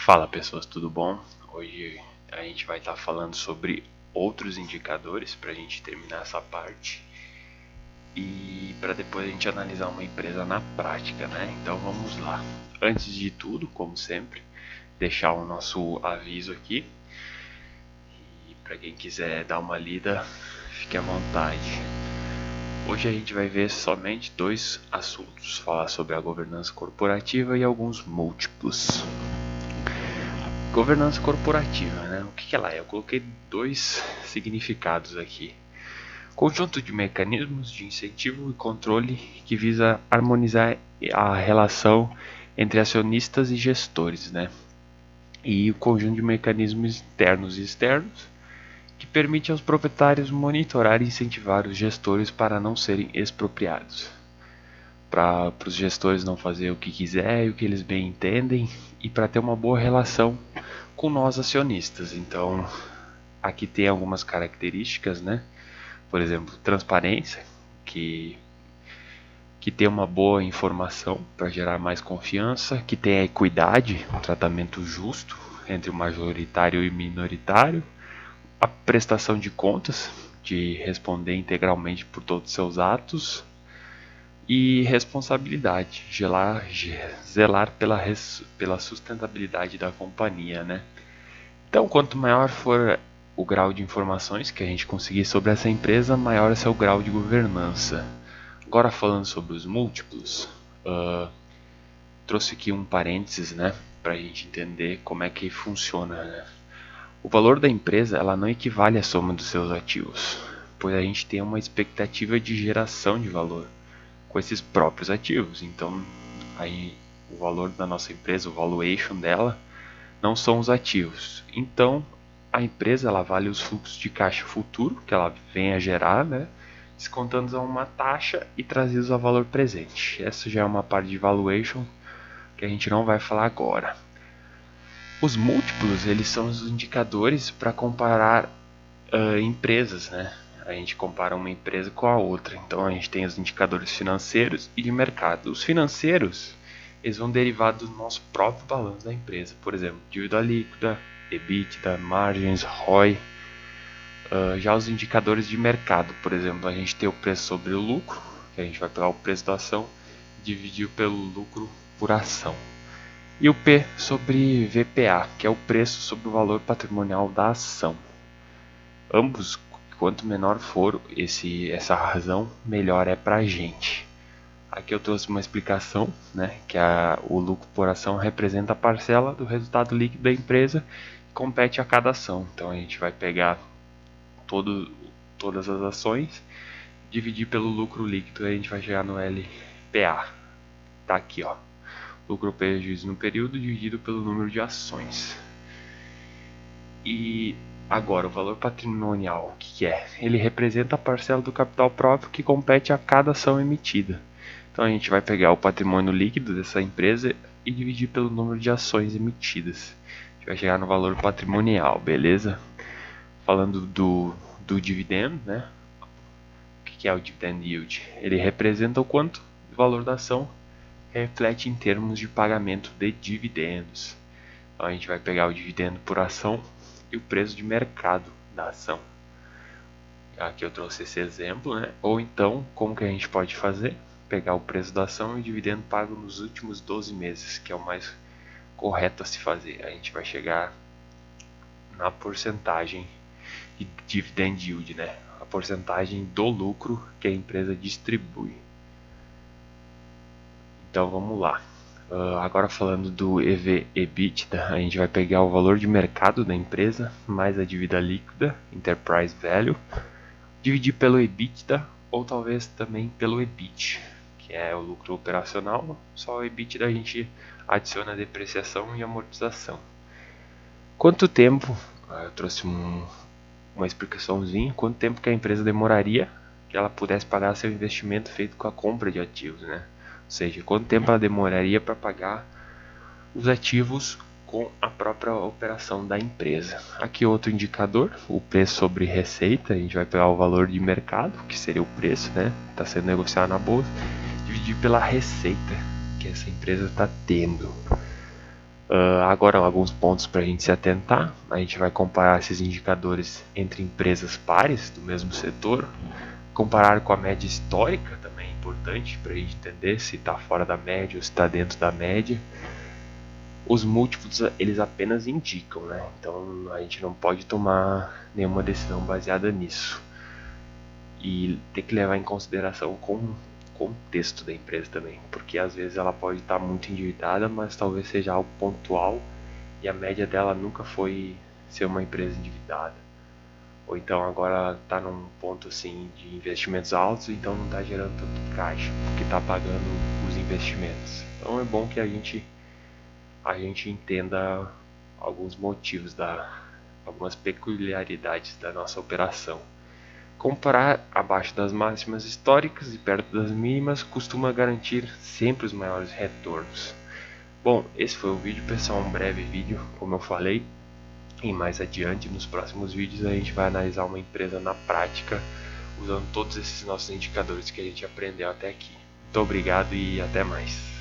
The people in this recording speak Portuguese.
Fala pessoas, tudo bom? Hoje a gente vai estar falando sobre outros indicadores para a gente terminar essa parte e para depois a gente analisar uma empresa na prática, né? Então vamos lá. Antes de tudo, como sempre, deixar o nosso aviso aqui e para quem quiser dar uma lida, fique à vontade. Hoje a gente vai ver somente dois assuntos, falar sobre a governança corporativa e alguns múltiplos. Governança corporativa, né? O que ela é? Eu coloquei dois significados aqui. Conjunto de mecanismos de incentivo e controle que visa harmonizar a relação entre acionistas e gestores, né? E o conjunto de mecanismos internos e externos que permite aos proprietários monitorar e incentivar os gestores para não serem expropriados. Para os gestores não fazer o que quiser e o que eles bem entendem e para ter uma boa relação com nós acionistas. Então, aqui tem algumas características, né? Por exemplo, transparência, que tem uma boa informação para gerar mais confiança, que tem a equidade, um tratamento justo entre o majoritário e o minoritário, a prestação de contas, de responder integralmente por todos os seus atos, e responsabilidade, zelar pela sustentabilidade da companhia, né? Então, quanto maior for o grau de informações que a gente conseguir sobre essa empresa, maior é seu grau de governança. Agora falando sobre os múltiplos, trouxe aqui um parênteses, né, para a gente entender como é que funciona, né? O valor da empresa ela não equivale à soma dos seus ativos, pois a gente tem uma expectativa de geração de valor com esses próprios ativos. Então, aí o valor da nossa empresa, o valuation dela, não são os ativos. Então, a empresa ela vale os fluxos de caixa futuro que ela vem a gerar, né, descontando a uma taxa e trazidos ao valor presente. Essa já é uma parte de valuation que a gente não vai falar agora. Os múltiplos eles são os indicadores para comparar empresas, né? A gente compara uma empresa com a outra. Então a gente tem os indicadores financeiros e de mercado. Os financeiros eles vão derivar do nosso próprio balanço da empresa. Por exemplo, dívida líquida, EBITDA, margens, ROI. Já os indicadores de mercado, por exemplo, a gente tem o preço sobre o lucro, que a gente vai pegar o preço da ação e dividir pelo lucro por ação. E o P sobre VPA, que é o preço sobre o valor patrimonial da ação. Ambos, quanto menor for essa razão, melhor é para a gente. Aqui eu trouxe uma explicação, né, que o lucro por ação representa a parcela do resultado líquido da empresa que compete a cada ação. Então a gente vai pegar todas as ações, dividir pelo lucro líquido e a gente vai chegar no LPA. Tá aqui, ó. Lucro ou prejuízo no período dividido pelo número de ações. E agora, o valor patrimonial, o que é? Ele representa a parcela do capital próprio que compete a cada ação emitida. Então a gente vai pegar o patrimônio líquido dessa empresa e dividir pelo número de ações emitidas. A gente vai chegar no valor patrimonial, beleza? Falando do dividendo, né? O que é o dividend yield? Ele representa o quanto o valor da ação reflete em termos de pagamento de dividendos. Então a gente vai pegar o dividendo por ação e o preço de mercado da ação. Aqui eu trouxe esse exemplo, né? Ou então, como que a gente pode fazer? Pegar o preço da ação e o dividendo pago nos últimos 12 meses, que é o mais correto a se fazer. A gente vai chegar na porcentagem de dividend yield, né? A porcentagem do lucro que a empresa distribui. Então vamos lá. Agora falando do EV/EBITDA, a gente vai pegar o valor de mercado da empresa mais a dívida líquida, Enterprise Value, dividir pelo EBITDA ou talvez também pelo EBIT, que é o lucro operacional. Só o EBITDA a gente adiciona depreciação e amortização. Quanto tempo, eu trouxe uma explicaçãozinha, quanto tempo que a empresa demoraria que ela pudesse pagar seu investimento feito com a compra de ativos, né? Ou seja, quanto tempo ela demoraria para pagar os ativos com a própria operação da empresa. Aqui outro indicador, o preço sobre receita. A gente vai pegar o valor de mercado, que seria o preço, né? Está sendo negociado na bolsa, dividir pela receita que essa empresa está tendo. Agora, alguns pontos para a gente se atentar. A gente vai comparar esses indicadores entre empresas pares do mesmo setor, comparar com a média histórica também é importante para a gente entender se está fora da média ou se está dentro da média. Os múltiplos eles apenas indicam, né? Então a gente não pode tomar nenhuma decisão baseada nisso. E ter que levar em consideração com o contexto da empresa também, porque às vezes ela pode estar muito endividada, mas talvez seja algo pontual e a média dela nunca foi ser uma empresa endividada. Ou então agora ela está num ponto assim de investimentos altos, então não está gerando tanto caixa, porque está pagando os investimentos. Então é bom que a gente entenda alguns motivos algumas peculiaridades da nossa operação. Comprar abaixo das máximas históricas e perto das mínimas costuma garantir sempre os maiores retornos. Bom, esse foi o vídeo, pessoal, um breve vídeo, como eu falei. E mais adiante, nos próximos vídeos, a gente vai analisar uma empresa na prática, usando todos esses nossos indicadores que a gente aprendeu até aqui. Muito obrigado e até mais.